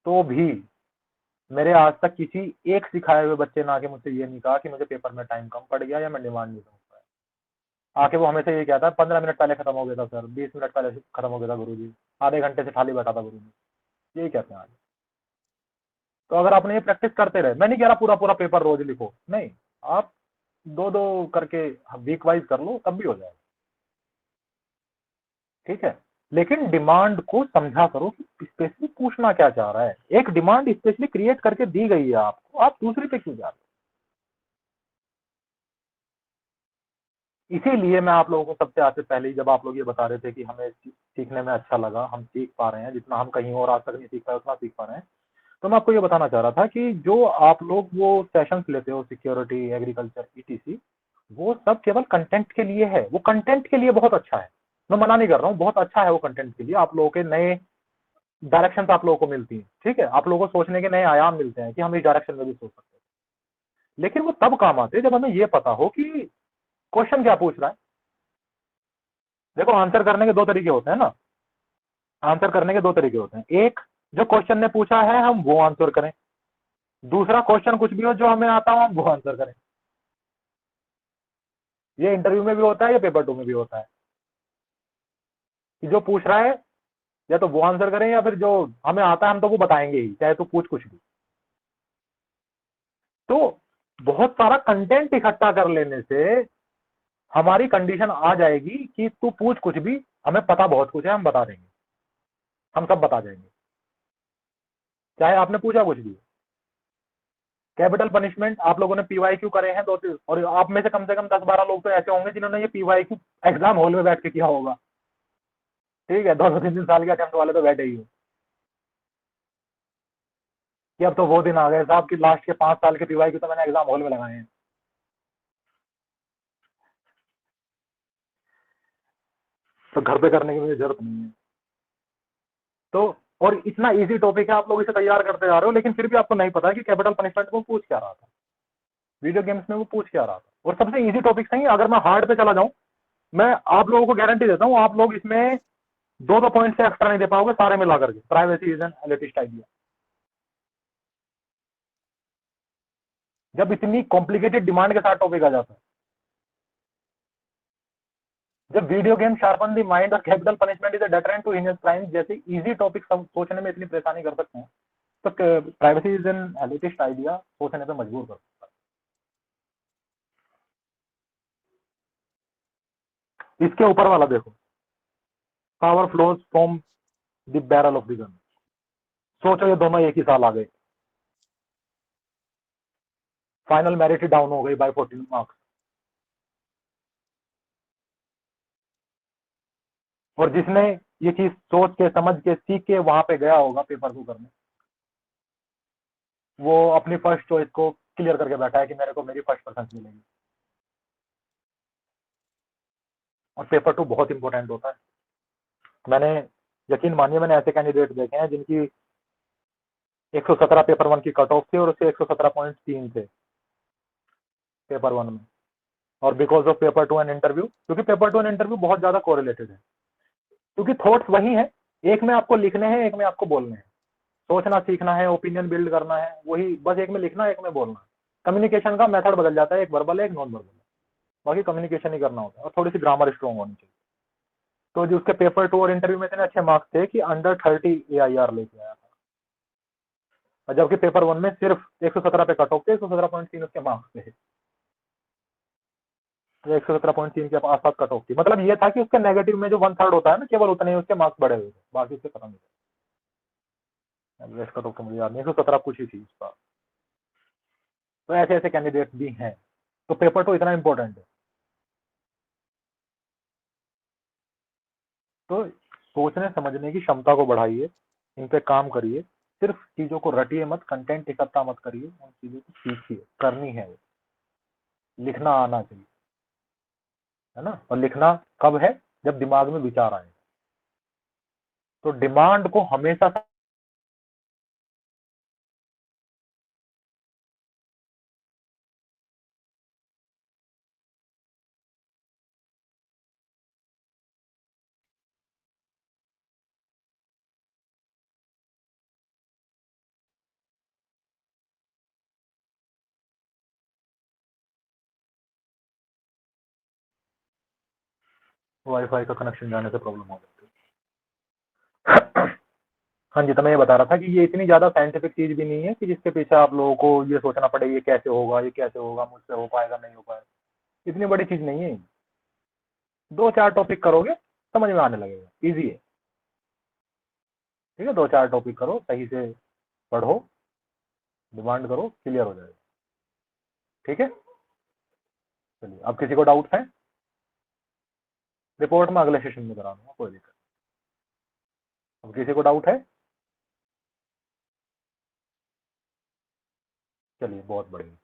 तो भी मेरे आज तक किसी एक सिखाए हुए बच्चे ने आके मुझसे ये नहीं कहा कि मुझे पेपर में टाइम कम पड़ गया या मैं डिमांड नहीं कर पाया। आके वो हमेशा ये कहता है 15 मिनट पहले खत्म हो गया था सर, 20 मिनट पहले खत्म हो गया था गुरुजी, आधे घंटे से खाली बैठा था गुरुजी, यही कहते हैं आज। तो अगर आपने ये प्रैक्टिस करते रहे, मैं नहीं कह रहा पूरा पूरा पेपर रोज लिखो, नहीं, आप 2-2 करके वीक वाइज कर लो, तब भी हो जाएगा, ठीक है। लेकिन डिमांड को समझा करो कि स्पेशली पूछना क्या चाह रहा है। एक डिमांड स्पेशली क्रिएट करके दी गई है आपको, आप दूसरी पे क्यों जा रहे हो? इसीलिए मैं आप लोगों को सबसे आते पहले ही, जब आप लोग ये बता रहे थे कि हमें सीखने में अच्छा लगा, हम सीख पा रहे हैं जितना हम कहीं और आज तक नहीं सीख पाए उतना सीख पा रहे हैं, तो मैं आपको ये बताना चाह रहा था कि जो आप लोग वो सेशंस लेते हो, सिक्योरिटी, एग्रीकल्चर, ईटीसी, वो सब केवल कंटेंट के लिए है। वो कंटेंट के लिए बहुत अच्छा है, मैं मना नहीं कर रहा हूँ, बहुत अच्छा है वो कंटेंट के लिए। आप लोगों के नए डायरेक्शन आप लोगों को मिलती हैं, ठीक है, आप लोगों को सोचने के नए आयाम मिलते हैं कि हम इस डायरेक्शन में भी सोच सकते हैं। लेकिन वो तब काम आते हैं जब हमें ये पता हो कि क्वेश्चन क्या पूछ रहा है। देखो, आंसर करने के 2 तरीके होते हैं ना, आंसर करने के 2 तरीके होते हैं। एक, जो क्वेश्चन ने पूछा है हम वो आंसर करें। दूसरा, क्वेश्चन कुछ भी हो जो हमें आता हो हम वो आंसर करें। ये इंटरव्यू में भी होता है, ये पेपर 2 में भी होता है कि जो पूछ रहा है या तो वो आंसर करें, या फिर जो हमें आता है हम तो वो बताएंगे ही, चाहे तो पूछ कुछ भी। तो बहुत सारा कंटेंट इकट्ठा कर लेने से हमारी कंडीशन आ जाएगी कि तू पूछ कुछ भी, हमें पता बहुत कुछ है, हम बता देंगे, हम सब बता जाएंगे, चाहे आपने पूछा कुछ भी। कैपिटल पनिशमेंट आप लोगों ने पीवाईक्यू करे हैं 2-3, और आप में से कम 10-12 लोग तो ऐसे होंगे जिन्होंने ये पीवाईक्यू एग्जाम हॉल में बैठ के किया होगा, ठीक है। 2-3 साल के अटेम्प्ट वाले तो बैठे ही हो कि अब तो वो दिन आ गए साहब कि लास्ट के 5 साल के पीवाईक्यू तो मैंने एग्जाम हॉल में लगाए हैं। तो घर पे करने की मुझे जरूरत नहीं है। तो और इतना इजी टॉपिक है, आप लोग इसे तैयार करते जा रहे हो, लेकिन फिर भी आपको नहीं पता कि कैपिटल पनिशमेंट को पूछ क्या रहा था, वीडियो गेम्स में वो पूछ क्या रहा था। और सबसे इजी टॉपिक नहीं, अगर मैं हार्ड पे चला जाऊं, मैं आप लोगों को गारंटी देता हूं आप लोग इसमें 2-2 पॉइंट से एक्स्ट्रा नहीं दे पाओगे सारे मिला करके। Privacy is an elitist idea. जब इतनी कॉम्प्लिकेटेड डिमांड के साथ टॉपिक आ जाता है, जब video game sharpen the mind और capital punishment is a deterrent to heinous crime जैसे इजी टॉपिक सोचने में इतनी परेशानी कर सकते हैं, तो privacy is an elitist idea सोचने पे मजबूर कर सकता है। इसके ऊपर वाला देखो, power flows from the barrel of the gun. सोचो ये दोनों एक ही साल आ गए, फाइनल मेरिट डाउन हो गई बाय 14 मार्क्स। और जिसने ये चीज सोच के समझ के सीख के वहां पे गया होगा पेपर को करने, वो अपनी फर्स्ट चॉइस को क्लियर करके बैठा है कि मेरे को मेरी फर्स्ट परसेंट मिलेगी। और पेपर 2 बहुत इंपॉर्टेंट होता है। मैंने, यकीन मानिए, मैंने ऐसे कैंडिडेट देखे हैं जिनकी 117 पेपर 1 की कट ऑफ थी और उससे 117.3 थे पेपर 1 में, और because of paper 2 and interview, क्योंकि पेपर 2 एंड इंटरव्यू बहुत ज्यादा कोरिलेटेड है, क्योंकि थॉट्स वही हैं, एक में आपको लिखने हैं, एक में आपको बोलने हैं, सोचना सीखना है, ओपिनियन बिल्ड करना है, वही बस एक में लिखना है, एक में बोलना है। कम्युनिकेशन का मेथड बदल जाता है, एक वर्बल है, एक नॉन वर्बल है, बाकी कम्युनिकेशन ही करना होता है और थोड़ी सी ग्रामर स्ट्रॉन्ग होनी चाहिए। तो जो उसके पेपर 2 और इंटरव्यू में इतने अच्छे मार्क्स थे कि अंडर 30 AIR लेके आया था, और जबकि पेपर 1 में सिर्फ 117 पे कट ऑफ थे, 117.3 उसके मार्क्स थे, तो 117.3 के आसपास कट ऑफ थी। मतलब ये था कि उसके नेगेटिव में जो 1/3 होता है ना, केवल उतने ही उसके मार्क्स बढ़े हुए थे, बाकी उससे खत्म नहीं थे। कट ऑफ तो मुझे याद नहीं, 117 कुछ ही थी उसका। तो ऐसे ऐसे कैंडिडेट भी हैं। तो पेपर 2 इतना इंपॉर्टेंट है। तो सोचने समझने की क्षमता को बढ़ाइए, इन पे काम करिए, सिर्फ चीजों को रटिए मत, कंटेंट इकट्ठा मत करिए, उन चीजों को सीखिए, करनी है, लिखना आना चाहिए, है ना। और लिखना कब है? जब दिमाग में विचार आए। तो डिमांड को हमेशा वाईफाई का कनेक्शन जाने से प्रॉब्लम हो जाती है। हाँ जी, तो मैं ये बता रहा था कि ये इतनी ज्यादा साइंटिफिक चीज भी नहीं है कि जिसके पीछे आप लोगों को ये सोचना पड़े ये कैसे होगा, ये कैसे होगा, मुझसे हो पाएगा नहीं हो पाएगा। इतनी बड़ी चीज नहीं है, 2-4 टॉपिक करोगे समझ में आने लगेगा, इजी है। ठीक है, 2-4 टॉपिक करो, सही से पढ़ो, डिमांड करो, क्लियर हो जाएगा। ठीक है, चलिए। अब किसी को डाउट है? रिपोर्ट में अगले सेशन में करा दूंगा, कोई दिक्कत। अब किसी को डाउट है? चलिए, बहुत बढ़िया।